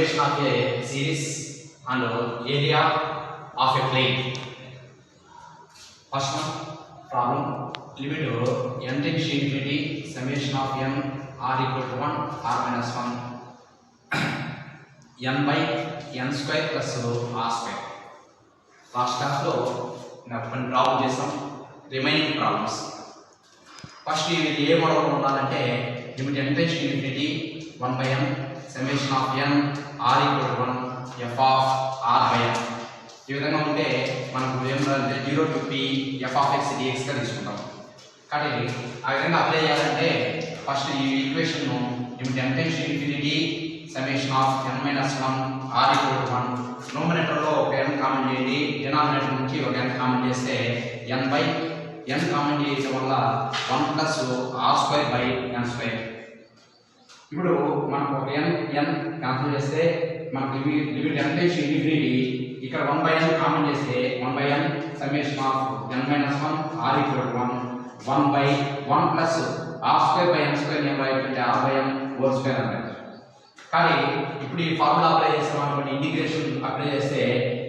summation of a series and area of a plane. First one problem, limit n tends to infinity summation of n r equal to 1 r minus 1 n by n square plus r square. Last class లో కొన్ని problem చేసాం, remaining problems. First ఇది ఏ model ఉండాలంటే limit n tends to infinity 1 by n summation of n r equal to 1 f of r by n. ఈ విధంగా ఉంటే మనకు ఏమంటే 0 to p f of x dx గా తీసుకుంటాం. కాబట్టి ఆ విధంగా అప్లై చేయాలంటే ఫస్ట్ ఈ equation limit n tends to infinity summation of n minus 1 r equal to 1. Numerator లో ఒక n కామన్ చేయండి, డినామినేటర్ నుంచి ఒక n కామన్ చేస్తే n by n కామన్ చేయడం వల్ల 1 plus r square by n square. ఇప్పుడు మనకు ఒక n క్యాన్సిల్ చేస్తే మనకు limit n tends to infinity ఇక్కడ 1 by n కామన్ చేస్తే 1 by n summation of n minus 1 r equal to 1 by 1 plus r square by n square ఏం రాయొచ్చంటే r by n whole square అని రాయొచ్చు. కానీ ఇప్పుడు ఈ ఫార్ములా అప్లై చేస్తాం అనుకోండి, ఇంటిగ్రేషన్ అప్లై చేస్తే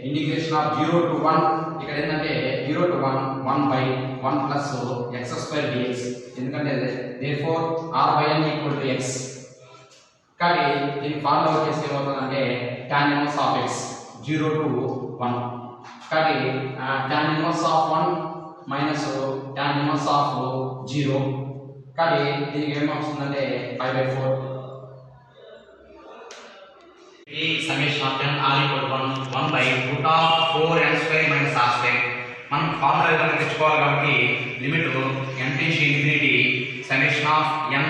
ఇంటిగ్రేషన్ ఆఫ్ 0 to 1 ఇక్కడ ఏంటంటే 0 to 1 by 1 plus x square dx, ఎందుకంటే therefore r by n equal to x. కానీ దీని ఫార్ములా వచ్చేసి ఏమవుతుందంటే tan inverse of x 0 to 1. కానీ tan inverse of 1 minus tan inverse of 0. కానీ దీనికి ఏమవుతుందంటే 5/4. ఈ summation of n r equal to 1 by root of 4n square minus r square. మనం ఫార్ములా విధంగా తెచ్చుకోవాలి కాబట్టి limit n tends to infinity summation of n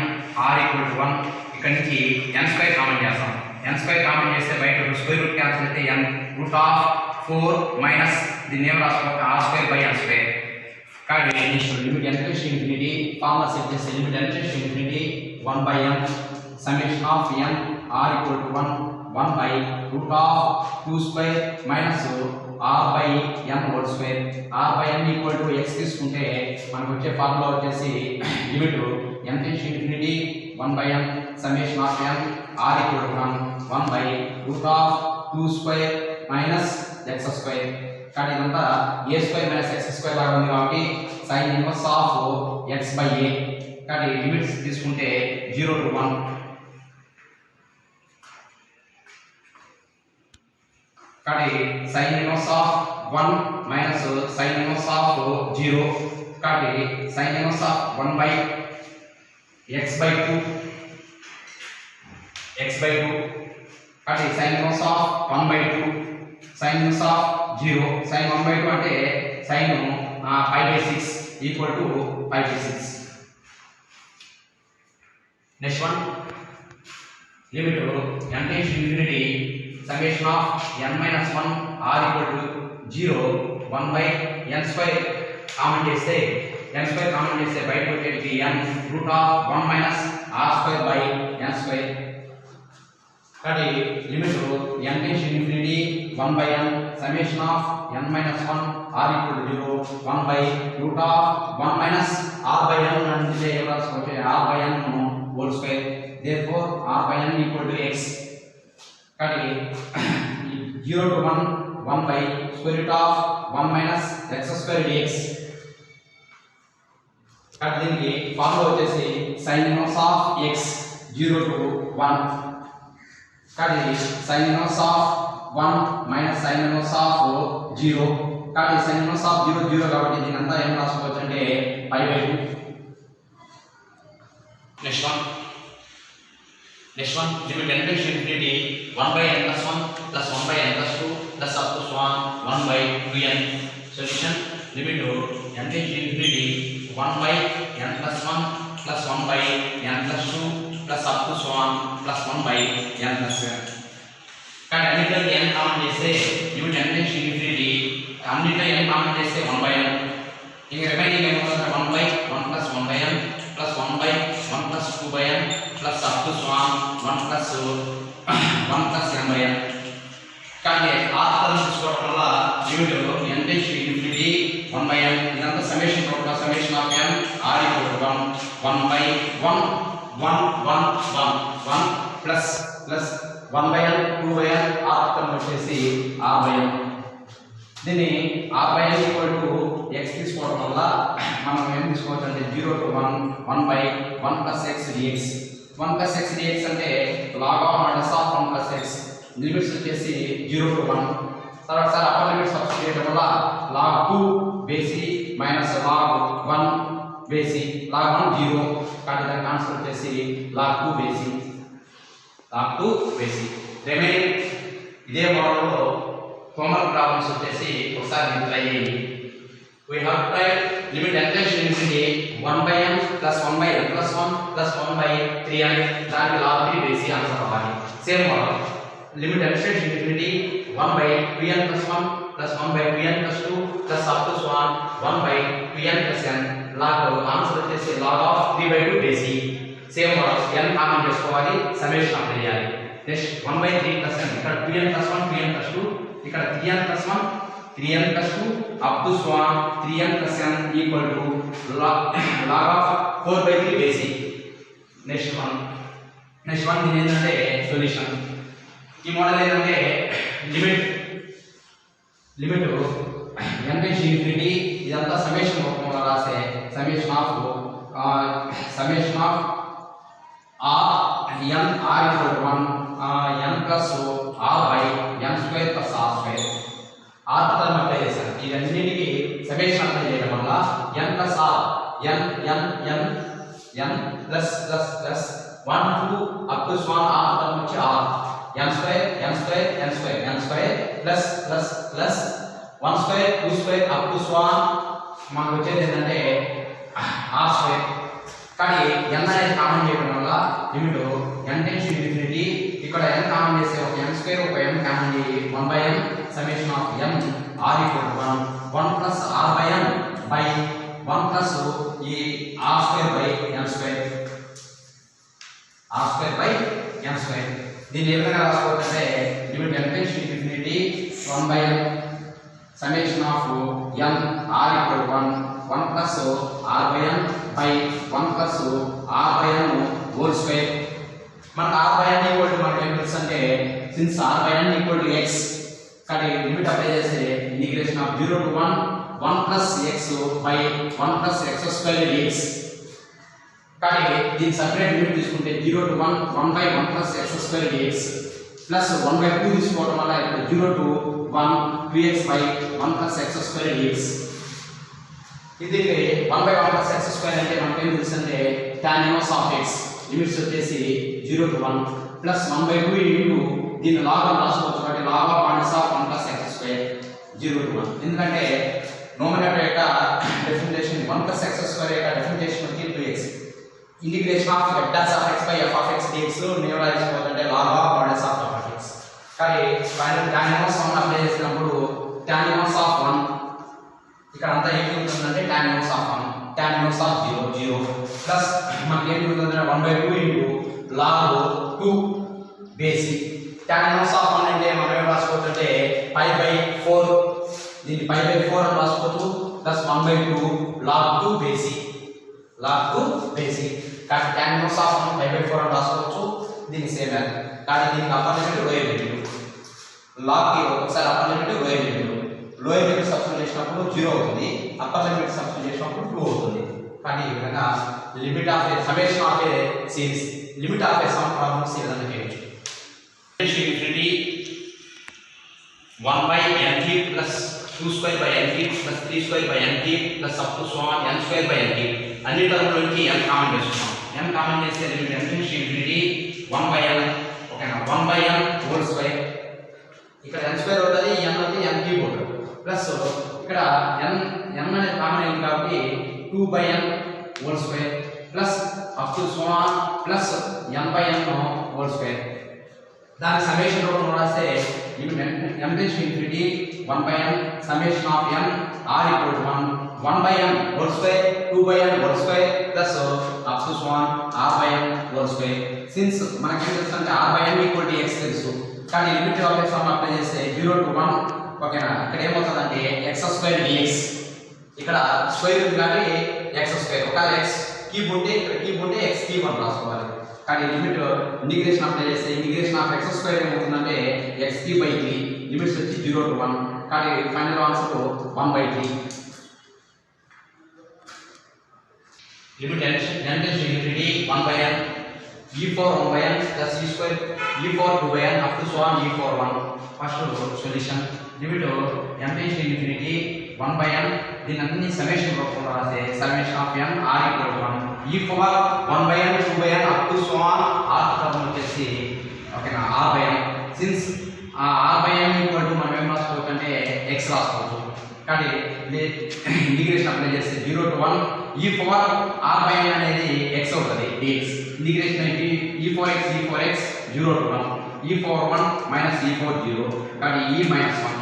r equal to 1 ఇక్కడ నుంచి n స్క్వేర్ కామన్ చేస్తాం. n స్క్వేర్ కామన్ చేస్తే బయట square root cancel అయితే n రూట్ ఆఫ్ 4 మైనస్ దీన్ని ఏం రాసుకోవాలి r square by n square. కాబట్టి limit n tends to infinity formula set చేస్తే limit n tends to infinity 1 by n summation of n r equal to 1 by root of 2 square minus r by n whole square. r by n equal to x తీసుకుంటే మనకు వచ్చే formula వచ్చేసి limit n tends to infinity 1 by n summation of n r equal to 1 by root of 2 square minus x square. కానీ ఇదంతా a square minus x square లాగా ఉంది కాబట్టి sin inverse of x by a. కానీ limits తీసుకుంటే 0 to 1. కాబట్టి sin inverse of 1 minus sin inverse of 0. కాబట్టి sin inverse of 1 by x by 2 కాబట్టి sin inverse of 1 by 2 sin inverse of 0 sin 1 by 2 అంటే sin pi by 6 equal to pi by 6. Next one limit n tends to infinity summation of n minus 1 r equal to 0 1 by n square common చేస్తే n square common చేస్తే బయట వచ్చేది n root of 1 minus r square by n square. కాబట్టి limit n tends to infinity 1 by n summation of n minus 1 r equal to 0 1 by root of 1 minus r by n అంటే ఏం రాసుకోవచ్చు r by n whole square. therefore r by n equal to x. కాబట్టి 0 to 1 by square root of 1 minus x square dx. కాబట్టి దీనికి formula వచ్చేసి sin inverse of x 0 to 1. కాబట్టి sin inverse of 1 minus sin inverse of 0. కాబట్టి sin inverse of 0 0 కాబట్టి దీని అంతా ఏం రాసుకోవచ్చు అంటే pi by 2. Next one limit n tends to infinity 1 by n plus 1 plus 1 by n plus 2 plus up to 1 by 2n. Solution limit n tends to infinity 1 by n plus 1 plus 1 by n plus 2 plus up to plus 1 by n plus 7. కానీ అన్నిట్లో n common చేస్తే limit n tends to infinity అన్నిట్లో n common చేస్తే 1 by n. ఇంకా remaining ఏమవుతుంది 1 by 1 plus 1 by n plus 1 by 1 plus 2 by n plus up to 1 plus 1 plus n by n. కానీ r term తీసుకోవడం వల్ల limit n tends to infinity 1 by n ఇదంతా summation product summation of n r equal to 1 by 1 1 1 1 1 plus 1 1/n 2/n r term వచ్చేసి r/n. దీన్ని r/n equal to x తీసుకోవడం వల్ల మనం ఏం తీసుకోవచ్చు అంటే 0 to 1 1/1 plus x dx. 1 plus x dx అంటే log of minus of 1 plus x. Limits వచ్చేసి 0 to 1. తర్వాత సార్ అప్పర్ లిమిట్ సబ్స్టిట్యూట్ చేయడం వల్ల log 2 బేసి మైనస్ log 1 బేసి log 1 0. కాబట్టి దాని ఆన్సర్ వచ్చేసి log 2 బేసి. log 2 బేసి. రిమైనింగ్ ఇదే మోడల్లో హోంవర్క్ ప్రాబ్లమ్స్ వచ్చేసి ఒకసారి మీరు ట్రై చేయండి. We have tried limit n tends to infinity 1/n plus 1/n plus 1 plus 1/3n. దానికి log 3 బేసి ఆన్సర్ అవ్వాలి. Same model limit n tends to infinity 1/2n plus 1 plus 1/2n plus 2 plus up to so on 1/2n plus n. log answer వచ్చేసి log of 3/2 బేసి. Same model n common చేసుకోవాలి, summation apply చేయాలి. Next 1/3 plus n ఇక్కడ 2n plus 1 2n plus 2 ఇక్కడ 3n plus 1 3n plus 2 up to so on 3n plus n equal to log of 4/3 బేసి. Next one దీని ఏంటంటే solution. ఈ model ఏంటంటే limit n tends to infinity ఇదంతా summation రూపంలో రాసే summation of r n r equal to 1 n plus r by n square plus r square. r term apply చేశాను. ఇవన్నిటికి సమ్మేషన్ అప్లై చేయడం వల్ల n plus r n plus 1 2 up to so on r term వచ్చి r n square plus 1 square 2 square up to so on మనకు వచ్చేది ఏంటంటే r square. కానీ n అనేది కామన్ చేయడం వల్ల limit n tends to infinity ఇక్కడ n కామన్ చేస్తే ఒక n స్క్వేర్ ఒక n కామన్ చేయి 1/n summation of n r equal to 1 plus r/n by 1 plus ఈ r square by n square దీన్ని ఏ విధంగా రాసుకోవచ్చంటే limit n tends to infinity 1/n summation of n r equal to 1 plus r/n by 1 plus r/n whole square. మనకు r/n equal to మనకి ఏం తెలుసు అంటే since r/n equal to x కాబట్టి లిమిట్ అప్లై చేస్తే integration of 0 to 1 plus x by 1 plus x square dx. కాబట్టి దీని separate limit తీసుకుంటే 0 to 1 by 1 plus x square dx plus 1/2 తీసుకోవడం వల్ల ఇక్కడ 0 to 1 2x by 1 plus x square dx. ఇది 1/1 plus x square అంటే మనకి ఏం తెలుసు అంటే tan inverse of x limits వచ్చేసి 0 to 1 ప్లస్ 1/2 ఇంటూ దీని లాగ్ అని రాసుకోవచ్చు. కాబట్టి log of minus of 1 plus x square 0 to 1. ఎందుకంటే న్యూమరేటర్ యొక్క డెఫినిషన్ 1 plus x square యొక్క డెఫినిషన్ వచ్చి 2x. Integration of vectors of x by f of x dx నేను రాసుకోవాలంటే log of minus of f of x. కానీ tan inverse 1 apply చేసినప్పుడు tan inverse of 1 ఇక్కడ అంతా ఏం అవుతుందంటే tan inverse of 1 tan inverse of 0 plus మనకి ఏం అవుతుందంటే 1/2 ఇంటూ log 2 బేసి. tan inverse of 1 అంటే మనం ఏం రాసుకోవచ్చు అంటే π/4 దీన్ని π/4 అని రాసుకోవచ్చు ప్లస్ 1/2 log 2 బేసి కాబట్టి tan inverse of 1 π/4 అని రాసుకోవచ్చు. దీన్ని సేమ్ కానీ దీనికి upper limit lower limit log కి ఒకసారి upper limit lower limit lower limit substitute చేసినప్పుడు 0 అవుతుంది, అప్పర్ లిమిట్ సబ్స్టిట్యూట్ చేసినప్పుడు 2 అవుతుంది. కానీ ఈ విధంగా limit of A summation of A series limit of A some problems ఈ విధంగా చేయొచ్చు. Infinity 1/n cube plus 2 square by n cube plus 3 square by n cube plus up to so on n square by n cube అన్ని term నుంచి n common చేస్తున్నాం. n common చేస్తే limit n to infinity 1/n ఓకేనా 1/n whole square ఇక్కడ n square అవుతుంది, n అంటే n cube అవుతుంది plus ఇక్కడ n అనేది కామన్ అయింది కాబట్టి 2/n whole square plus up to so on plus n/n whole square. దాని సమ్మేషన్ రూపంలో రాస్తే limit n to infinity 1/n summation of n r equal to 1/n whole square 2/n whole square plus up to so on r/n whole square. Since మనకి ఏం తెలుసు అంటే r/n equal to x తెలుసు, కానీ limit of x apply చేస్తే 0 to 1 ఓకేనా. ఇక్కడ ఏమవుతుందంటే x స్క్వేర్ dx ఇక్కడ స్క్వేర్ ఉంది కాబట్టి x స్క్వేర్ ఒకవేళ x క్యూబ్ ఉంటే ఇక్కడ క్యూబ్ ఉంటే x క్యూబ్ అని రాసుకోవాలి. కానీ లిమిట్ ఇంటిగ్రేషన్ అప్లై చేస్తే ఇంటిగ్రేషన్ ఆఫ్ ఎక్స్ స్క్వేర్ ఏమవుతుందంటే x3/3 లిమిట్స్ వచ్చి 0 to 1 కానీ final answer 1/3 limit n tends to infinity 1/n e4 1/n plus e square e4 2/n up to so on e4 1 first solution limit n tends to infinity 1/n దీని అన్ని summation రూపంలో రాస్తే summation of n r equal to 1 e4 1/n 2/n up to so on r term వచ్చేసి ఓకేనా r/n since r/n equal to మనం ఏం రాసుకోవచ్చు అంటే x రాసుకోవచ్చు కానీ ఇది ఇంటిగ్రేషన్ అప్లై చేస్తే 0 to 1 e4 r/n అనేది x అవుతుంది dx ఇంటిగ్రేషన్ అయితే e4x 0 to 1 e4 1 minus e4 0 కానీ e minus 1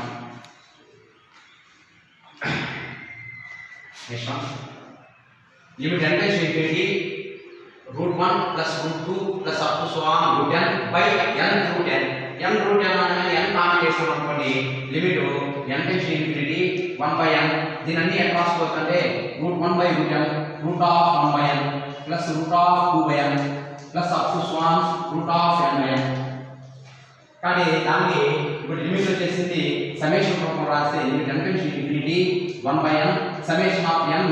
next one limit n tends to infinity root 1 plus root 2 plus up to so on root n by n root n n root n అనేది n common చేస్తాం అనుకోండి limit n tends to infinity 1/n దీని అన్ని ఎట్లా రాసుకోవచ్చు అంటే root 1 by root n root of 1/n plus root of 2/n plus up to so on root of n/n కానీ దానికి ఇప్పుడు లిమిట్ వచ్చేసింది సమ్మేషన్ రూపంలో రాస్తే limit n tends to infinity 1/n summation of n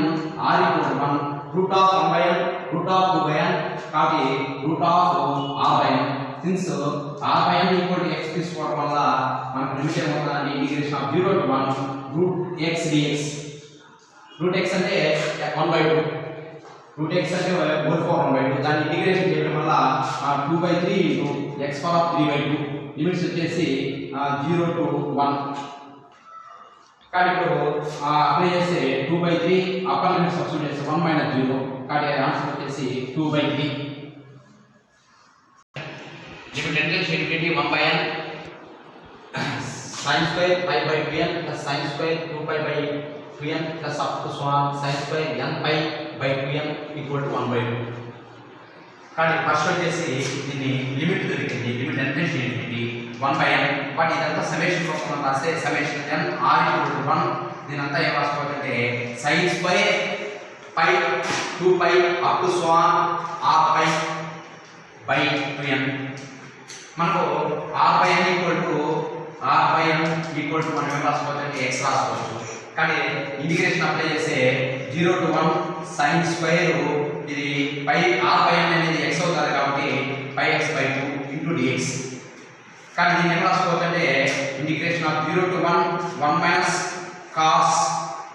r equal to 1 root of 1/n root of 2/n కాబట్టి root of r/n since r/n equal to x తీసుకోవడం వల్ల మనకు లిమిట్ ఏమవుతుందంటే integration of 0 to 1 root x dx root x అంటే 1/2 root x అంటే whole power 1/2 దాన్ని integration చేయడం వల్ల 2/3 into x power 3/2 లిమిట్స్ వచ్చేసి 0 to 1 కానీ ఇప్పుడు అప్లై చేస్తే 2/3 అప్పర్ లిమిట్ సబ్స్టిట్యూట్ చేస్తే 1 minus 0 కాబట్టి ఆన్సర్ వచ్చేసి 2/3 limit n tends to infinity 1/n sin square pi by 2n plus sin square 2pi by 2n plus up to so on sin square n pi by 2n equal to 1/2 కానీ first వచ్చేసి దీన్ని limit దొరికింది limit n tends to infinity 1/n but ఇదంతా summation రూపంలో రాస్తే summation n r equal to 1 దీనంతా ఏం రాసుకోవాలంటే sin square pi 2pi up to so on r pi by 2n మనకు r/n equal to మనం ఏం రాసుకోవాలంటే x రాసుకోవచ్చు కానీ ఇంటిగ్రేషన్ అప్లై చేస్తే 0 to 1 sin స్క్వేర్ ఇది పై r/n అనేది x అవుతుంది కాబట్టి pi x by 2 into dx కానీ దీన్ని ఏం రాసుకోవచ్చంటే integration of 0 to 1 minus cos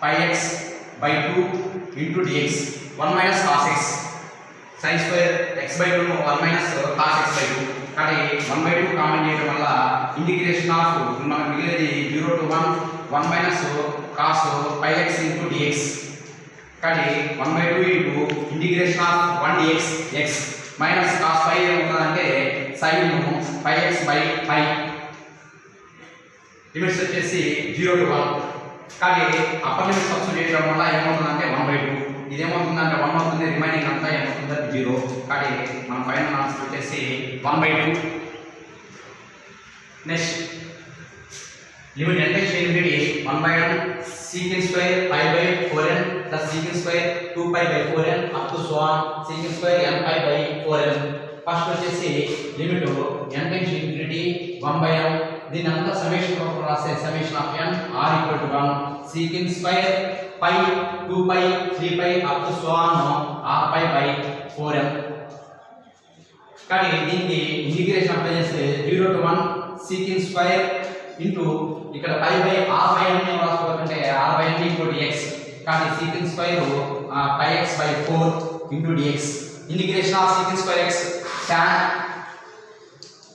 pi x by 2 into dx 1 minus cos x sin square x by 2 1 minus cos x by 2 కానీ 1/2 common చేయడం వల్ల ఇంటిగ్రేషన్ ఆఫ్ మనకు మిగిలేది 0 to 1 minus cos pi x into dx కానీ 1/2 into integration of 1 dx x minus cos pi ఏమవుతుందంటే sin pi x by pi limits వచ్చేసి 0 to 1 కానీ upper limit substitute చేయడం వల్ల ఏమవుతుందంటే 1/2 ఇదేమవుతుందంటే 1 అవుతుంది రిమైనింగ్ అంతా ఏమవుతుందంటే 0 కానీ మన ఫైనల్ ఆన్సర్ వచ్చేసి 1/2 next limit n tends to infinity 1/n secant square pi by 4n plus secant square 2pi by 4n up to so on secant square n pi by 4n first వచ్చేసి limit n tends to infinity 1/n దీని అంతా summation రూపంలో రాస్తే summation of n r equal to 1 secant square pi 2pi 3pi up to so on r pi by 4n కానీ దీనికి integration apply చేస్తే 0 to 1 secant square into ఇక్కడ pi by r/n ని రాసుకోవాలంటే r/n equal to x కానీ secant square pi x by 4 into dx integration of secant square x tan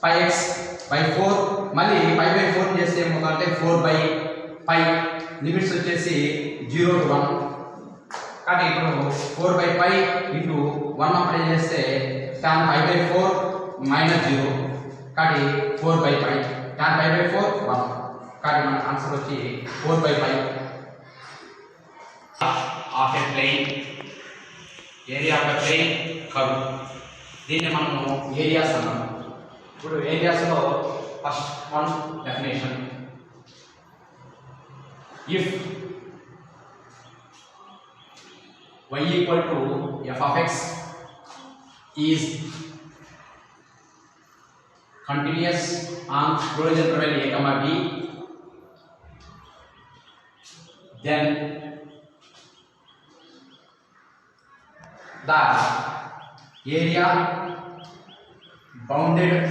pi x by 4 మళ్ళీ pi by 4 చేస్తే ఏమవుతుందంటే 4 by pi limits వచ్చేసి 0 to 1 కానీ ఇప్పుడు 4 by pi into 1 apply చేస్తే tan pi by 4 minus 0 కానీ 4 by pi tan pi by 4 1 కానీ మన ఆన్సర్ వచ్చి 4 by pi of a plane area of a plane curve దీన్ని మనము ఏరియాస్ అన్నాము ఇప్పుడు ఏరియాస్లో first one definition if y equal to f of x is continuous on closed interval a comma b, then the area bounded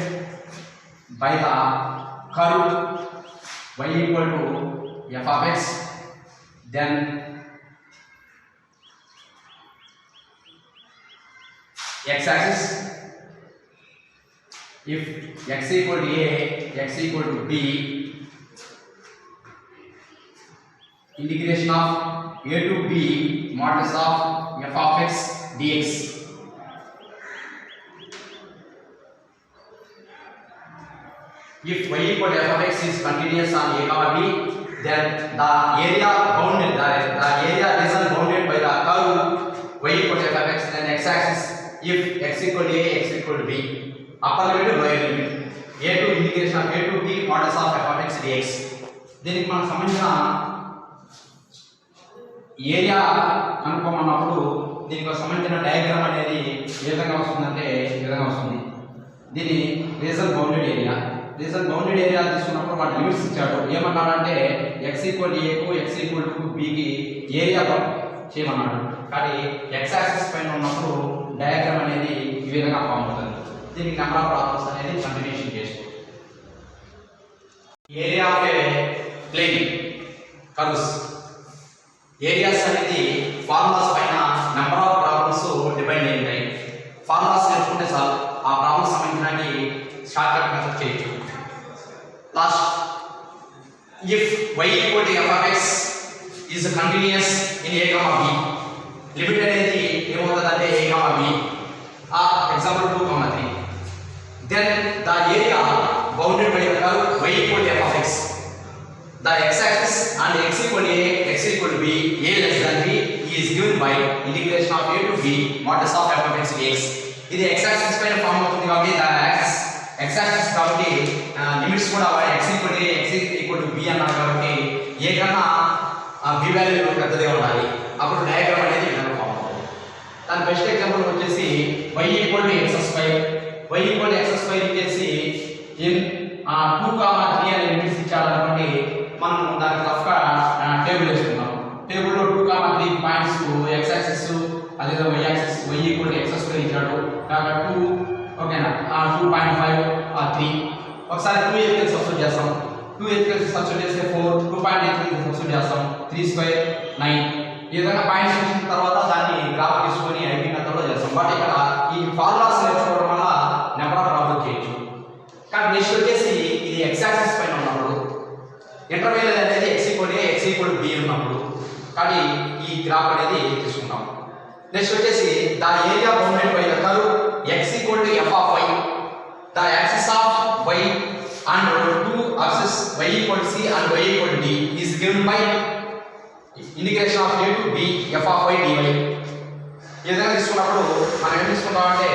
by the curve y equal to f of x, then x axis, if x equal to a, x equal to b, integration of a to b modulus of f of x dx. If y equal to f of x is continuous on a comma b, then the area bounded, the area region bounded by the curve y equal to f of x, then x axis, if x equal to a, x equal to b, upper limit lower limit, a to integration of a to b modulus of f of x dx. దీనికి మనకు సంబంధించిన area అనుకోమన్నప్పుడు దీనికి సంబంధించిన diagram అనేది ఏ విధంగా వస్తుందంటే ఈ విధంగా వస్తుంది. దీని reason bounded area, reason bounded area తీసుకున్నప్పుడు వాటి లిమిట్స్ ఇచ్చాడు. ఏమన్నాడంటే ఎక్స్ ఈక్వల్ ఏ కు ఎక్స్ ఈక్వల్ టు బికి ఏరియా చేయమన్నాడు. కానీ ఎక్స్ యాక్సిస్ పైన ఉన్నప్పుడు డయాగ్రామ్ అనేది ఈ విధంగా ఫామ్ అవుతుంది. దీనికి నెంబర్ ఆఫ్ ప్రాబ్లమ్స్ అనేది కంటిన్యూషన్ చేసుకో. Area of a plane curves, areas అనేది ఫార్ములాస్ పైన నెంబర్ ఆఫ్ ప్రాబ్లమ్స్ డిపెండ్ అయి ఉంటాయి. ఫార్ములాస్ నేర్చుకుంటే చాలు ఆ ప్రాబ్లమ్స్ సంబంధించిన షార్ట్ కట్ మెథడ్ చేయొచ్చు. Last, if y equal to f of x is continuous in a comma b, limit అనేది ఏమవుతుందంటే a comma b, example 2 comma 3, then the area bounded by the curve y equal to f of x, the x axis and x equal to a, x equal to b, a less than b is given by integration of a to b modulus of f of x dx. ఇది x axis పైన form అవుతుంది కాబట్టి x axis కాబట్టి limits కూడా x equal to a, x equal to b అన్నారు కాబట్టి a కన్నా b value పెద్దదిగా ఉండాలి. అప్పుడు డయాగ్రామ్ అనేది ఇలా ఫామ్ అవుతుంది. దాని బెస్ట్ ఎగ్జాంపుల్ వచ్చేసి y equal to x square, y equal to x square వచ్చేసి in 2, 3 అనే లిమిట్స్ ఇచ్చారనుకోండి, మనం దానికి రఫ్గా టేబుల్ వేసుకున్నాం. టేబుల్లో 2, 3 పాయింట్స్ x యాక్సిస్ అదే y axis y equal to x square ఇచ్చాడు కాబట్టి 2, ఓకేనా, 2.5 3. ఒకసారి 2 ఎత్తుకెళ్ళి సబ్స్టిట్యూట్ చేస్తాం, 2 ఎత్తుకెళ్ళి సబ్స్టిట్యూట్ చేస్తే 4, 2.8 ఎత్తుకెళ్ళి సబ్స్టిట్యూట్ చేస్తాం, 3 స్క్వేర్ 9. ఈ విధంగా పాయింట్స్ ఇచ్చిన తర్వాత దాన్ని గ్రాఫ్ తీసుకొని ఐపీ మెథడ్లో చేస్తాం. బట్ ఇక్కడ ఈ ఫార్ములాస్ నేర్చుకోవడం వల్ల నెంబర్ ఆఫ్ ప్రాబ్లమ్ చేయొచ్చు. కానీ నెక్స్ట్ వచ్చేసి ఇది x యాక్సిస్ పైన ఉన్నప్పుడు, ఇంటర్వెల్ అనేది x ఈక్వల్ టు b ఉన్నప్పుడు, కానీ ఈ గ్రాఫ్ అనేది తీసుకుంటాం. నెక్స్ట్ వచ్చేసి the area bounded by the curve x equal to f of y, the axis of y and 2 axis y equal to c and y equal to d is given by integration of a to b f of y dy. ఈ విధంగా తీసుకున్నప్పుడు మనం ఏం తీసుకుంటామంటే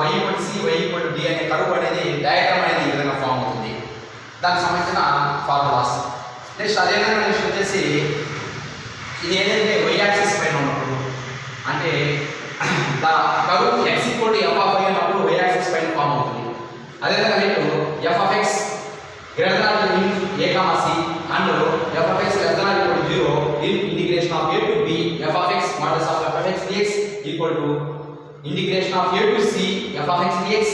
y equal to c y equal to d అనే curve అనేది diagram అనేది ఈ విధంగా ఫామ్ అవుతుంది. దానికి సంబంధించిన ఫార్ములాస్. నెక్స్ట్ అదేవిధంగా నెక్స్ట్ వచ్చేసి ఇది ఏదైతే y యాక్సిస్ పైన ఉన్నప్పుడు అంటే the curve x equal to f of y ఉన్నప్పుడు y యాక్సిస్ పైన ఫామ్ అవుతుంది. అదేవిధంగా మీకు f of x greater than a comma c and f of x less than equal to 0 in integration of a to b f of x models of f of x dx equal to integration of a to c f of x dx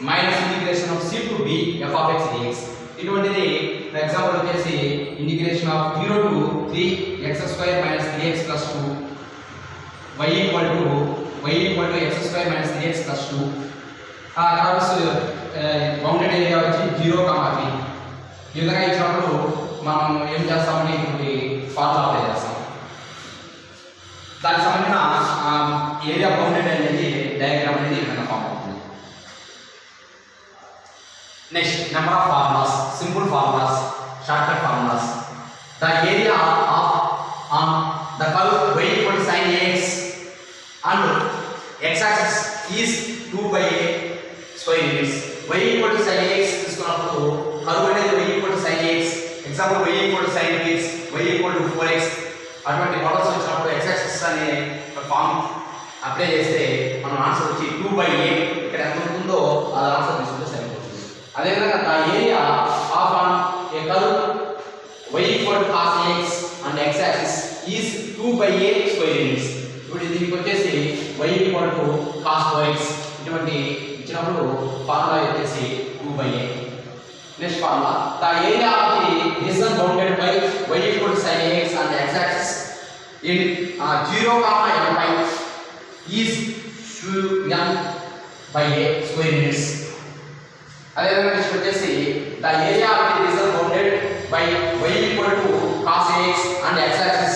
minus integration of c to b f of x dx. ఇటువంటిది for example వచ్చేసి integration of 0 to 3x square minus 3x plus 2 y equal to x square minus 3x plus 2. Curves bounded area వచ్చి 0, 3. ఈ విధంగా ఇచ్చినప్పుడు మనం ఏం చేస్తామంటే ఇప్పుడు ఫార్ములా అప్లై చేస్తాం. దానికి సంబంధించిన ఏరియా బౌండెడ్ అనేది డయాగ్రామ్ అనేది ఈ విధంగా ఫామ్ అవుతుంది. Next number of formulas, simple formulas, short cut formulas. The area of the curve y equal to sin ax and x axis is 2 by a square units. y equal to sin ax తీసుకున్నప్పుడు curve అనేది y equal to sin ax, example y equal to sin 2x, y equal to 4x అటువంటి models వచ్చినప్పుడు x axis అనే form apply చేస్తే మన answer వచ్చి 2 by a. ఇక్కడ ఎంత ఉంటుందో అది ఆన్సర్ తీసుకుంటే సరిపోతుంది. అదేవిధంగా the area of on a curve y equal to cos ax and x axis is 2/a square units. ఇప్పుడు దీనికి వచ్చేసి y equal to cos 4x ఇటువంటి ఇచ్చినప్పుడు ఫార్ములా వచ్చేసి 2/a. Next formula the area of the region bounded by y equal to sin ax and x axis in 0, m pi is 2n/a square units. అదేవిధంగా next వచ్చేసి the area of the region bounded by y equal to cos ax and x axis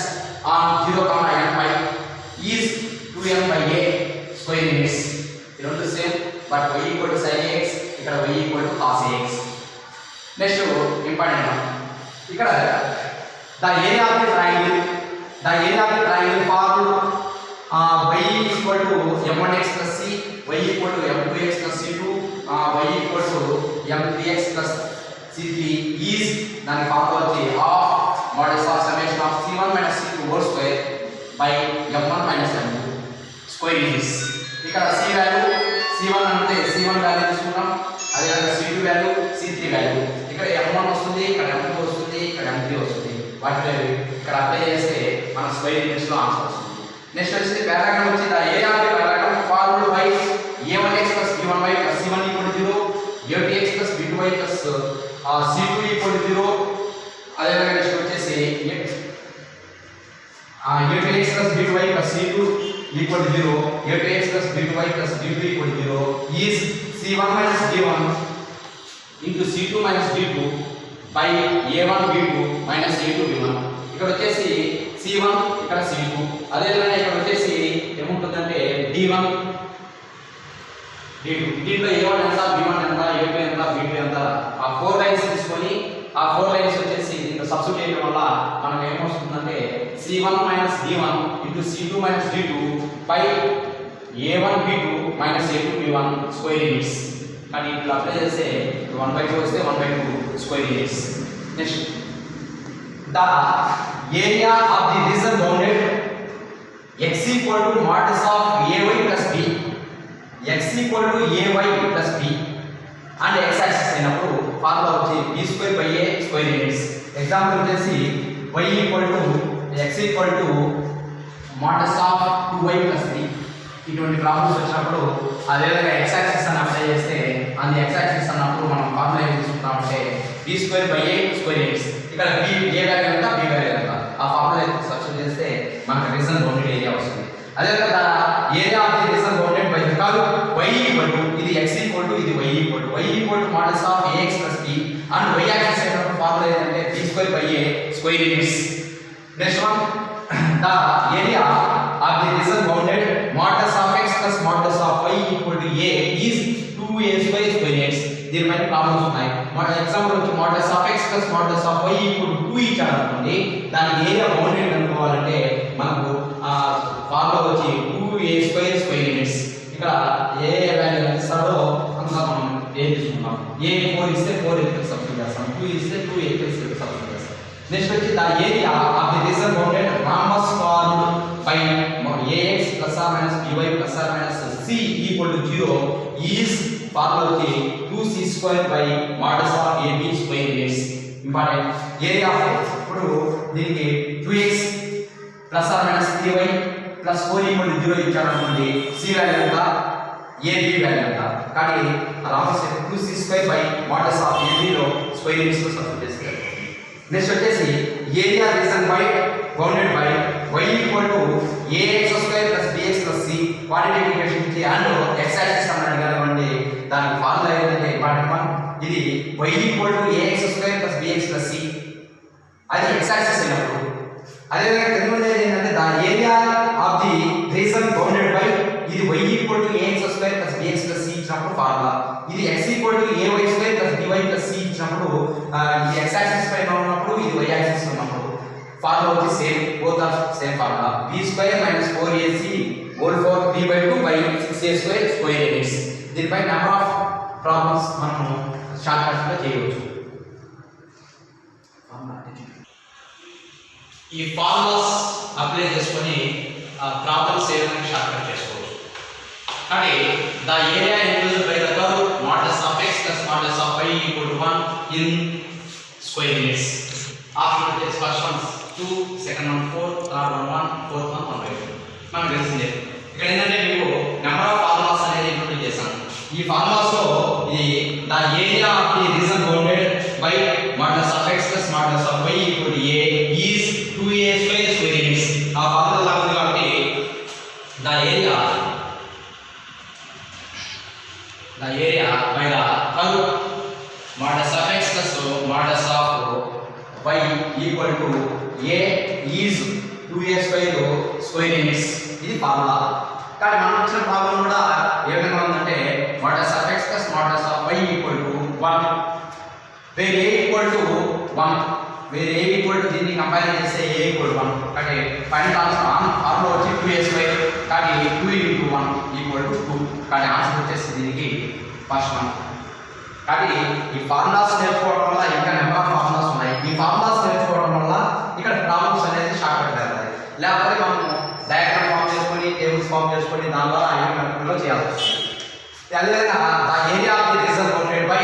on 0, m pi is 2n/a square units. ఈ రెండు same but y equal to sin ax ఇక్కడ y equal to cos ax. Next important ఇక్కడ the area of the triangle form y equal to m1x plus c, y equal to m2x plus c2, y equal to m3x plus c3 is దాని formula వచ్చి half models of summation of c1 minus c2 whole square by m1 minus m2 square units. ఇక్కడ c value c1 అంటే c1 value తీసుకున్నాం, అదేవిధంగా c2 value c3 value. ఇక్కడ m1 వస్తుంది, ఇక్కడ m2 వస్తుంది, ఇక్కడ m3 వస్తుంది. వాటి ఇక్కడ అప్లై చేస్తే మన స్క్వేర్ యూనిట్స్ లో ఆన్సర్ వస్తుంది. నెక్స్ట్ వచ్చి పారాగ్రాఫ్ వచ్చి the area of the paragraph formula by a1x plus b1y plus c1 equal to 0, a2x plus b2y plus c2 equal to 0. అదేవిధంగా నెక్స్ట్ వచ్చేసి a2x plus b2y plus c2 equal to 0, a2x plus b2y plus b2 equal to 0 is c1 minus d1 into c2 minus d2 by a1 b2 minus a2 b1. ఇక్కడ వచ్చేసి c1 ఇక్కడ c2, అదేవిధంగా ఇక్కడ వచ్చేసి ఏముంటుందంటే d1 d2. దీంట్లో a1 ఎంత, b1 ఎంత, a2 ఎంత, b2 ఎంత, ఆ 4 లైన్స్ తీసుకొని ఆ 4 లైన్స్ వచ్చేసి దీంట్లో సబ్స్టిట్యూట్ చేయడం వల్ల మనకు ఏమొస్తుందంటే c1 minus d1 into c2 minus d2 by a1 b2 minus a2 b1 square units. కానీ ఇట్లా అప్లై చేస్తే 1/2 వస్తే 1/2 square units. Next the area of the region bounded x equal to modulus of ay plus b, x equal to ay plus b and x axis అయినప్పుడు formula వచ్చి b square by a square units. Example వచ్చేసి y equal to x equal to modulus of 2y plus 3 ఇటువంటి problems వచ్చినప్పుడు అదేవిధంగా x axis అని apply చేస్తే and x axis అన్నప్పుడు మనం ఫార్ములా ఏం తీసుకుంటామంటే b square by a square units. ఇక్కడ b a వాల్యూ ఎంత, b వాల్యూ ఎంత, ఆ ఫార్ములా సబ్స్టిట్యూట్ చేస్తే మనకు రీజన్ బౌండెడ్ ఏరియా వస్తుంది. అదేవిధంగా area of the region bounded by the curve y equal to ఇది x equal to ఇది y equal to modulus of ax plus b and y axis అయినప్పుడు formula ఏంటంటే b square by a square units. Next one the area of the region bounded modulus of x plus modulus of y equal to a is 2a square units. దీనిపైన problems ఉన్నాయి. Example వచ్చి modulus of x plus modulus of y equal to 2 ఇచ్చారనుకోండి, దాని area bounded కనుక్కోవాలంటే మనకు formula వచ్చి 2a square units. ఇక్కడ ఏ value ఇస్తాడో అంత మనం ఏ తీసుకుంటాం. ఏ 4 ఇస్తే 4 ఎత్తుకు సబ్స్టిట్యూట్ చేస్తాం, 2 ఇస్తే 2 ఎత్తుకు సబ్స్టిట్యూట్ చేస్తాం. నెక్స్ట్ వచ్చి the area of the region bounded rhombus formed by ax plus or minus by plus or minus c equal to 0 is formula వచ్చి 2c square by modulus of ab square units. Important area of ఇప్పుడు దీనికి 2x plus or minus 3y plus 4 equal to 0 ఇచ్చారనుకోండి, c value ఎంత, ab value ఎంత. కానీ rhombus 2c square by modulus of ab లో square units లో substitute చేస్తారు. Next వచ్చేసి area reason by bounded by y equal to ax square plus bx plus c quadratic equation ఇచ్చి and x axis అన్నాడు కనుకోండి, దానికి formula ఏంటంటే important one ఇది y equal to ax square plus bx plus c, అది x axis అయినప్పుడు. అదేవిధంగా కింద ఉండేది ఏంటంటే the area of the region bounded by ఇది y equal to ax square plus bx plus c ఇచ్చినప్పుడు ఫార్ములా, ఇది x equal to ay square plus by plus c ఇచ్చినప్పుడు ఇది x యాక్సిస్ పైన ఉన్నప్పుడు ఇది y యాక్సిస్ ఉన్నప్పుడు ఫార్ములా వచ్చి same, both are same formula b square minus 4ac whole for 3/2 by 6a square square units. దీనిపై number of problems మనం short cuts లో చేయవచ్చు. ఈ ఫార్ములాస్ అప్లై చేసుకొని ప్రాబ్లమ్స్ ఏమైనా షార్ట్ కట్ చేసుకోవచ్చు. కానీ the area enclosed by the curve modulus of x plus modulus of y equal to 1 in square units. Option is first one 2, second one 4, third one 1, fourth one 1/2. మనకు తెలిసిందే. ఇక్కడ ఏంటంటే మీకు number of formulas అనేది include చేశాను. ఈ formulas లో ఇది the area of the region bounded by modulus of x plus modulus of y equal to a is 2a square units. ఆ ఫార్ములా లాగా ఉంది కాబట్టి the area by the curve modulus of x plus modulus of y equal to a is 2a square units. ఇది formula. కానీ మనం వచ్చిన problem కూడా ఏ విధంగా ఉందంటే modulus of x plus modulus of y equal to 1 where a equal to 1 where a equal to దీన్ని compare చేస్తే a equal to 1 అంటే ఫైనల్ ఆన్సర్ ఫార్ములా వచ్చి 2a స్క్వేర్ కానీ 2 into 1 equal to 2 కానీ ఆన్సర్ వచ్చేసి దీనికి ఫస్ట్ వన్. కానీ ఈ ఫార్ములాస్ నేర్చుకోవడం వల్ల ఇంకా నెంబర్ ఆఫ్ ఫార్ములాస్ ఉన్నాయి. ఈ ఫార్ములాస్ నేర్చుకోవడం వల్ల ఇక్కడ ప్రాబ్లమ్స్ అనేది షార్ట్ కట్ అవుతాయి. లేకపోతే మనం డయాగ్రామ్ ఫామ్ చేసుకొని టేబుల్స్ ఫామ్ చేసుకొని దాని ద్వారా ఐఎం కంట్రోల్లో చేయాల్సి వస్తుంది. అదేవిధంగా the area of the region bounded by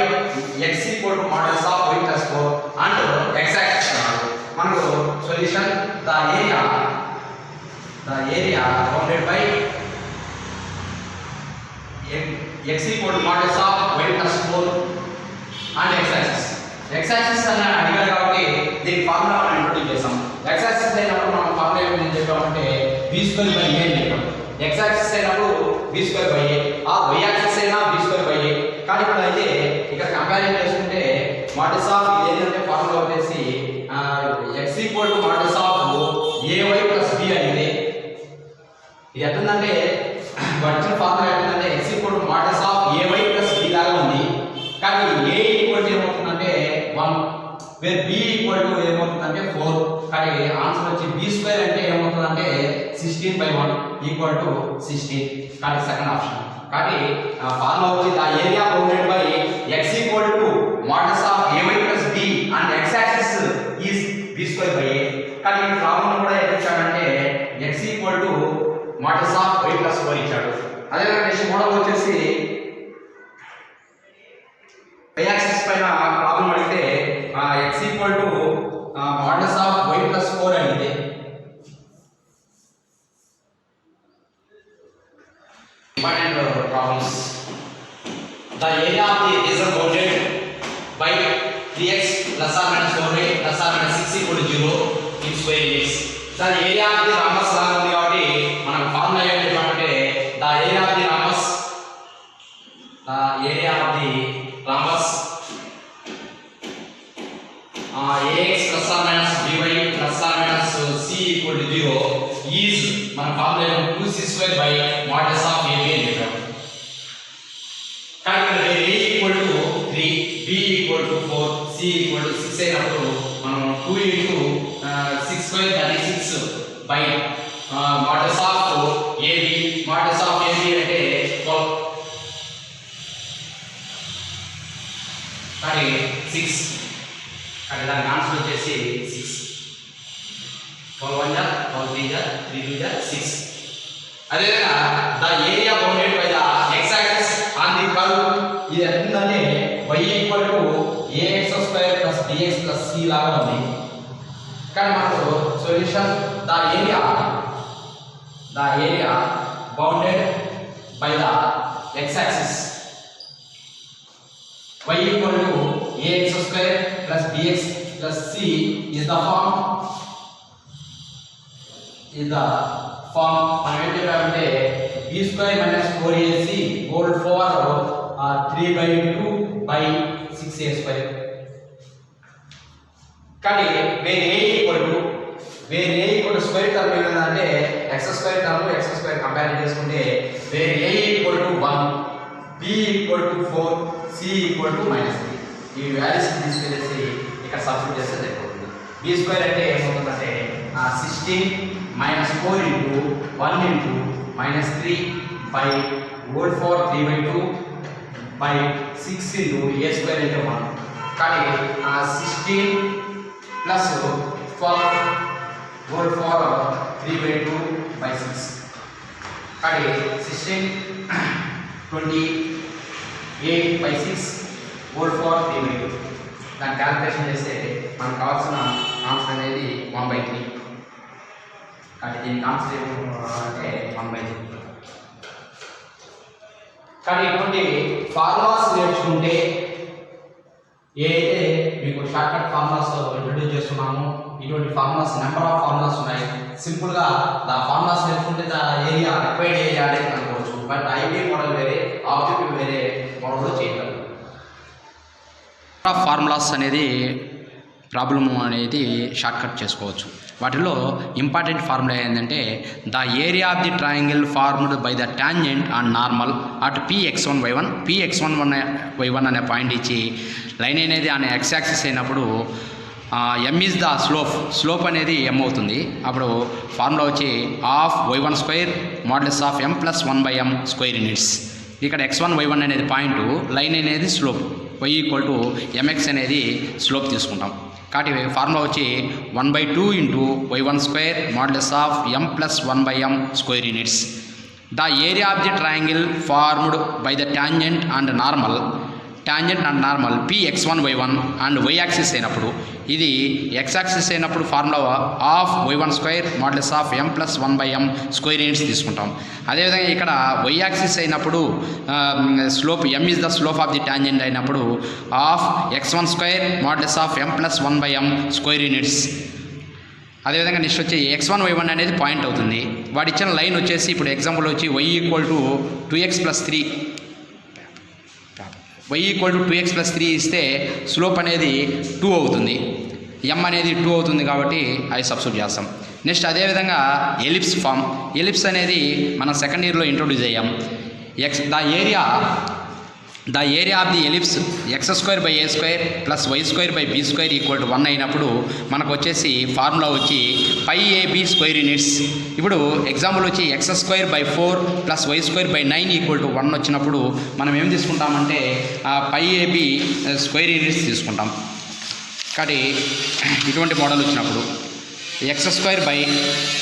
x equal to modulus of y plus 4 and x axis అన్నారు. మనకు solution the area bounded by x equal to modulus of y plus 4 and x axis. x axis అని అడిగారు కాబట్టి దీని formula మనం introduce చేసాం. x axis అయినప్పుడు మనం ఫార్ములా ఏమని చెప్పామంటే b స్క్వేర్ బై a అని చెప్పాం. x axis అయినప్పుడు b స్క్వేర్ బై a ఆ y axis అయినా b స్క్వేర్ బై a. కానీ ఇప్పుడు అయితే ఇక్కడ కంపారిజన్ చేసుకుంటే modulus of ఏంటంటే ఫార్ములా వచ్చేసి x equal to modulus of ay plus b అనేది ఇది ఎంతంటే వచ్చిన ఫార్ములా ఏంటంటే x equal to modulus of ay plus b లాగా ఉంది. కానీ a equal to ఏమవుతుందంటే 1 where b equal to ఏమవుతుందంటే 4 కానీ ఆన్సర్ వచ్చి b స్క్వేర్ అంటే ఏమవుతుందంటే 16/1 equal to 16 కానీ సెకండ్ ఆప్షన్. కానీ ఫార్ములా వచ్చి the area bounded by x equal to modulus of ay plus b and x axis is b square by a. కానీ ఈ ప్రాబ్లం కూడా ఏం ఇచ్చాడంటే x equal to modulus of y plus 4 ఇచ్చాడు. అదేవిధంగా next model వచ్చేసి y axis పైన problem అడిగితే x equal to modulus of y plus 4 అడిగితే important problems. The area of the region bounded by 3x plus or minus 4y plus or minus 6 equal to 0 in square units. The area of the rhombus లాగా ఉంది కాబట్టి మనం formula ఏం చెప్పామంటే the area of the rhombus ax plus or minus by plus or minus c equal to 0 is మన formula 2c square by modulus of ab అని చెప్పాము. కానీ a equal to 3 b equal to 4 c equal to 6 అయినప్పుడు మనం 2 into 6 square that is 6 by modulus of ab అంటే 12 కానీ 6 కానీ దాని ఆన్సర్ వచ్చేసి 6 12 1 ja 12 3 ja 3 2 ja 6. అదేవిధంగా the area bounded by the x axis on the curve ఇది ఎంతంటే y equal to ax square plus bx plus c లాగా ఉంది. కానీ మనకు solution the area bounded by the x axis y equal to ax square plus bx plus c is the form మనం ఏం చెప్పామంటే b square minus 4ac whole power 3/2 by 6a square. కానీ వేరే a equal to square term ఏంటంటే x square term x square compare చేసుకుంటే వేరే a equal to 1 b equal to 4 c equal to -3 ఈ values తీసుకెళ్ళేసి ఇక్కడ substitute చేస్తే సరిపోతుంది. b square అంటే ఏమవుతుందంటే 16 minus 4 into 1 into minus 3 by whole power 3/2 by 6 into a square into 1. కానీ 16 plus 12 whole power 3/2 by 6 కానీ 16 28/6 whole for 3/2. దాన్ని calculation చేస్తే మనకు కావాల్సిన ఆన్సర్ అనేది 1/3. కాబట్టి దీనికి ఆన్సర్ అంటే 1/3. కానీ ఇటువంటి ఫార్ములాస్ నేర్చుకుంటే ఏదైతే మీకు షార్ట్కట్ ఫార్ములాస్ ఇంట్రొడ్యూస్ చేస్తున్నామో ఇటువంటి ఫార్ములాస్ నెంబర్ ఆఫ్ ఫార్ములాస్ ఉన్నాయి. సింపుల్గా దా ఫార్ములాస్ నేర్చుకుంటే దా ఏరియా రిక్వైర్డ్ ఏరియా అనేది కనుక్కోవచ్చు. బట్ ఐబీ మోడల్ వేరే, ఆబ్జెక్టివ్ వేరే మోడల్లో చేయగలరు. ఫార్ములాస్ అనేది ప్రాబ్లమ్ అనేది షార్ట్కట్ చేసుకోవచ్చు. వాటిలో ఇంపార్టెంట్ ఫార్ములా ఏంటంటే the area of the triangle formed by the tangent and normal at px1y1 px1y1 అనే పాయింట్ ఇచ్చి లైన్ అనేది అనే ఎక్స్ యాక్సిస్ అయినప్పుడు m ఈజ్ ద స్లోప్ అనేది m అవుతుంది. అప్పుడు ఫార్ములా వచ్చి half y1 square modulus of m plus 1/m square units. ఇక్కడ x1 y1 అనేది పాయింట్, లైన్ అనేది slope, y equal to mx అనేది స్లోప్ తీసుకుంటాం. కాబట్టి ఫార్ములా వచ్చి 1/2 into y1 square modulus of m plus 1/m square units. The area of the triangle formed by the tangent and normal px1y1 and y axis అయినప్పుడు, ఇది x axis అయినప్పుడు formula half y1 square modulus of m plus 1/m square units తీసుకుంటాం. అదేవిధంగా ఇక్కడ y axis అయినప్పుడు slope m is the slope of the tangent అయినప్పుడు half x1 square modulus of m plus 1/m square units. అదేవిధంగా next వచ్చి x1 y1 అనేది point అవుతుంది. వాడు ఇచ్చిన లైన్ వచ్చేసి ఇప్పుడు ఎగ్జాంపుల్ వచ్చి y equal to 2x plus 3 ఇస్తే స్లోప్ అనేది 2 అవుతుంది, m అనేది 2 అవుతుంది. కాబట్టి అవి సబ్స్టిట్యూట్ చేస్తాం. నెక్స్ట్ అదేవిధంగా ఎలిప్స్ అనేది మనం సెకండ్ ఇయర్లో ఇంట్రొడ్యూస్ అయ్యాం. The area of the ellipse x² a² plus y² b² equal to 1 అయినప్పుడు మనకు వచ్చేసి ఫార్ములా వచ్చి πab స్క్వేర్ యూనిట్స్. ఇప్పుడు ఎగ్జాంపుల్ వచ్చి x² 4 plus y² 9 equal to 1 వచ్చినప్పుడు మనం ఏం తీసుకుంటామంటే πab స్క్వేర్ యూనిట్స్ తీసుకుంటాం. కాబట్టి ఇటువంటి మోడల్ వచ్చినప్పుడు x²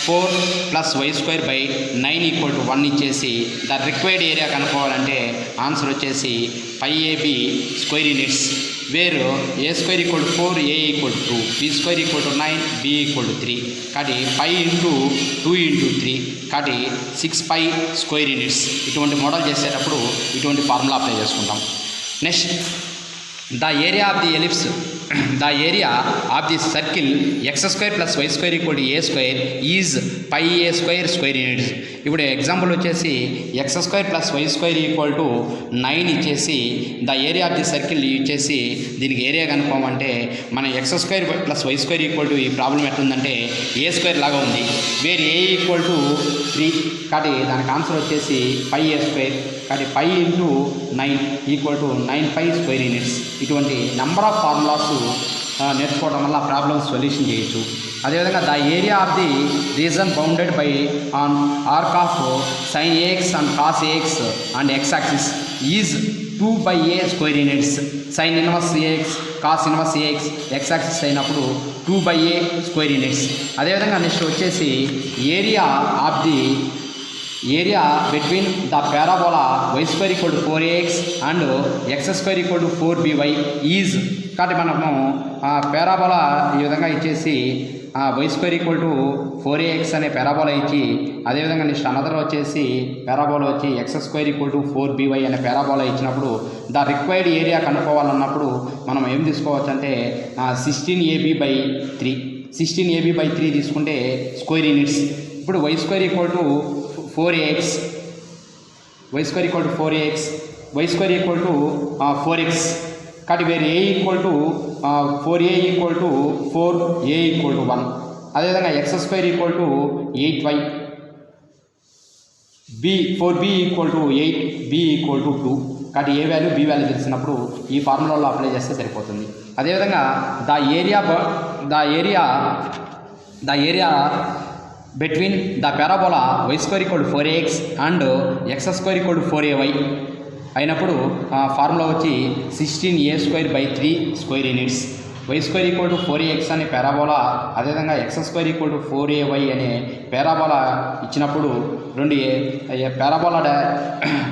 4 plus y² 9 equal to 1 ఇచ్చేసి ద రిక్వైర్డ్ ఏరియా కనుక్కోవాలంటే ఆన్సర్ వచ్చేసి πab స్క్వేర్ యూనిట్స్, వేరు a² equal to 4 a equal to 2 b² equal to 9 b equal to 3. కాబట్టి π ఇంటూ 2 ఇంటూ 3 కాబట్టి 6π స్క్వేర్ యూనిట్స్. ఇటువంటి మోడల్ చేసేటప్పుడు ఇటువంటి ఫార్ములా అప్లై చేసుకుంటాం. Next the area of the ellipse the area of the circle x² plus y² equal to a² is πa² square units. ఇప్పుడు example వచ్చేసి x² plus y² equal to 9 ఇచ్చేసి the area of the circle ఇచ్చేసి దీనికి area కనుక్కోమంటే మన x² plus y² equal to ఈ problem ఎట్లుందంటే a² లాగా ఉంది, వేర్ a ఈక్వల్ టు 3. కాబట్టి దానికి ఆన్సర్ వచ్చేసి πa². కాబట్టి π into 9 equal to 9π square units. ఇటువంటి నెంబర్ ఆఫ్ ఫార్ములాస్ నేర్చుకోవడం వల్ల ప్రాబ్లమ్స్ సొల్యూషన్ చేయొచ్చు. అదేవిధంగా the area of the region bounded by an arc of sin ax and cos ax and x axis is 2/a square units. sin inverse ax cos inverse ax x axis అయినప్పుడు 2/a square units. అదేవిధంగా next వచ్చేసి area of the area between the parabola y² equal to 4ax and x² equal to 4by is. కాబట్టి మనము parabola ఈ విధంగా ఇచ్చేసి y² equal to 4ax అనే parabola ఇచ్చి, అదేవిధంగా నెక్స్ట్ అనదర్ వచ్చేసి పారాబోలా వచ్చి x² ఈక్వల్ టు 4by అనే పారాబోలా ఇచ్చినప్పుడు ద రిక్వైర్డ్ ఏరియా కనుక్కోవాలన్నప్పుడు మనం ఏం తీసుకోవచ్చు అంటే 16ab/3 16ab/3 తీసుకుంటే స్క్వేర్ యూనిట్స్. ఇప్పుడు y² equal to 4ax y² equal to 4ax y² equal to 4x. కాబట్టి వేరే a equal to 4a equal to 4a equal to 1. అదేవిధంగా x² equal to 8y 4b equal to 8 b equal to 2. కాబట్టి ఏ value B value తెలిసినప్పుడు ఈ ఫార్ములాలో apply చేస్తే సరిపోతుంది. అదేవిధంగా the area between the parabola y² equal to 4ax and x² equal to 4ay అయినప్పుడు formula వచ్చి 16a² 3 square units. Y square equal to 4ax అనే parabola, అదేవిధంగా X square equal to 4ay అనే పారాబోలా ఇచ్చినప్పుడు రెండు పారాబోలా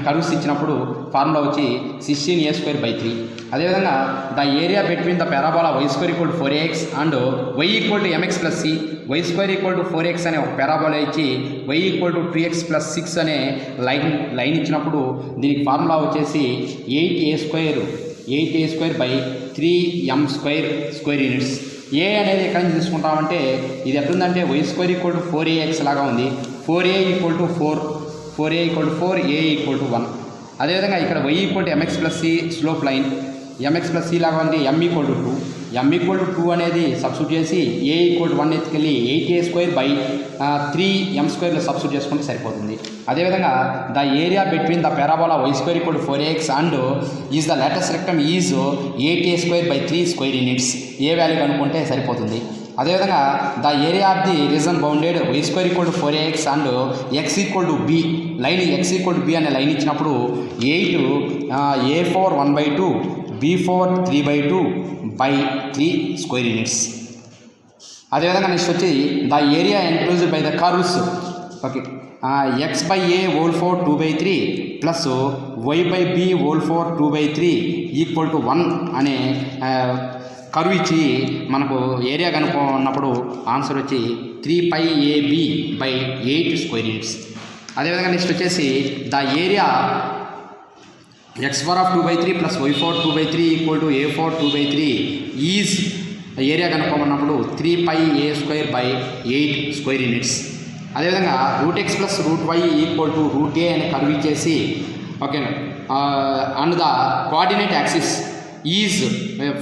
కర్వ్స్ ఇచ్చినప్పుడు formula వచ్చి 16a²/3. అదేవిధంగా the area between the parabola y square equal to 4ax and y equal to mx plus c, y square equal to 4x అనే ఒక parabola ఇచ్చి why equal to 2x plus 6 అనే line ఇచ్చినప్పుడు దీనికి formula వచ్చేసి 8a²/3m² units. ఏ అనేది ఎక్కడి నుంచి తీసుకుంటామంటే ఇది ఎట్లుందంటే why square equal to 4ax లాగా ఉంది, 4a equal to 4 a equal to 1. అదేవిధంగా ఇక్కడ y equal to mx plus c slope line, mx plus c లాగా ఉంది, m equal to 2, m equal to 2 అనేది సబ్స్టిట్యూట్ చేసి a ఈక్వల్ టు 1 ఎత్తుకెళ్ళి 8a²/3m² substitute చేసుకుంటే సరిపోతుంది. అదేవిధంగా the area between the parabola y square equal to 4ax and is the latus rectum is 8a²/3 units. A value కనుక్కుంటే సరిపోతుంది. అదేవిధంగా the area of the region bounded y square equal to 4ax and x equal to b, line x equal to b అనే line ఇచ్చినప్పుడు 8a4 1/2 b4 3/2/3 units. అదేవిధంగా next వచ్చి the area enclosed by the curves, okay, x/a² 2/3 plus y/b² 2/3 equal to 1 అనే curve ఇచ్చి మనకు area కనుక్కున్నప్పుడు answer వచ్చి 3πab/8² units. అదేవిధంగా next వచ్చేసి the area x⁴ 2/3 plus y⁴ 2/3 equal to a⁴ 2/3 is area కనుక్కోమన్నప్పుడు 3πa²/8² units. అదేవిధంగా √x plus √y equal to √a అని curve ఇచ్చేసి, ఓకేనా, and the coordinate axis is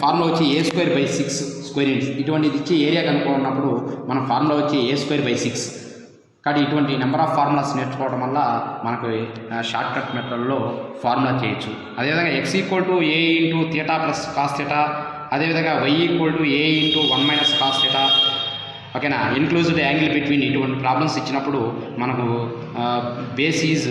formula వచ్చి a²/6² యూనిట్స్. ఇటువంటిది ఇచ్చి ఏరియా కనుక్కున్నప్పుడు మన ఫార్ములా వచ్చి a²/6. కాబట్టి ఇటువంటి నెంబర్ ఆఫ్ ఫార్ములాస్ నేర్చుకోవడం వల్ల మనకు షార్ట్ కట్ మెథడ్లో ఫార్ములా చేయొచ్చు. అదేవిధంగా x equal to a into theta plus cos theta, అదేవిధంగా y equal to a into 1 - cos theta, ఓకేనా, ఇన్క్లూజ్డ్ యాంగిల్ బిట్వీన్ ఇటువంటి ప్రాబ్లమ్స్ ఇచ్చినప్పుడు మనకు బేస్ ఈజ్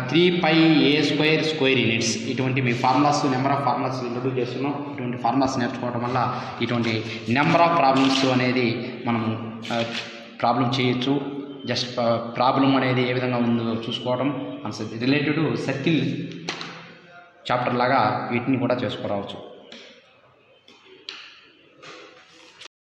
3πa² యూనిట్స్. ఇటువంటి మీ formulas number of formulas introduce చేస్తున్నాం. ఇటువంటి ఫార్ములాస్ నేర్చుకోవడం వల్ల ఇటువంటి నెంబర్ ఆఫ్ ప్రాబ్లమ్స్ అనేది మనము ప్రాబ్లం చేయొచ్చు. జస్ట్ ప్రాబ్లం అనేది ఏ విధంగా ఉందో చూసుకోవడం, రిలేటెడ్ సర్కిల్ చాప్టర్ లాగా వీటిని కూడా చేసుకురావచ్చు.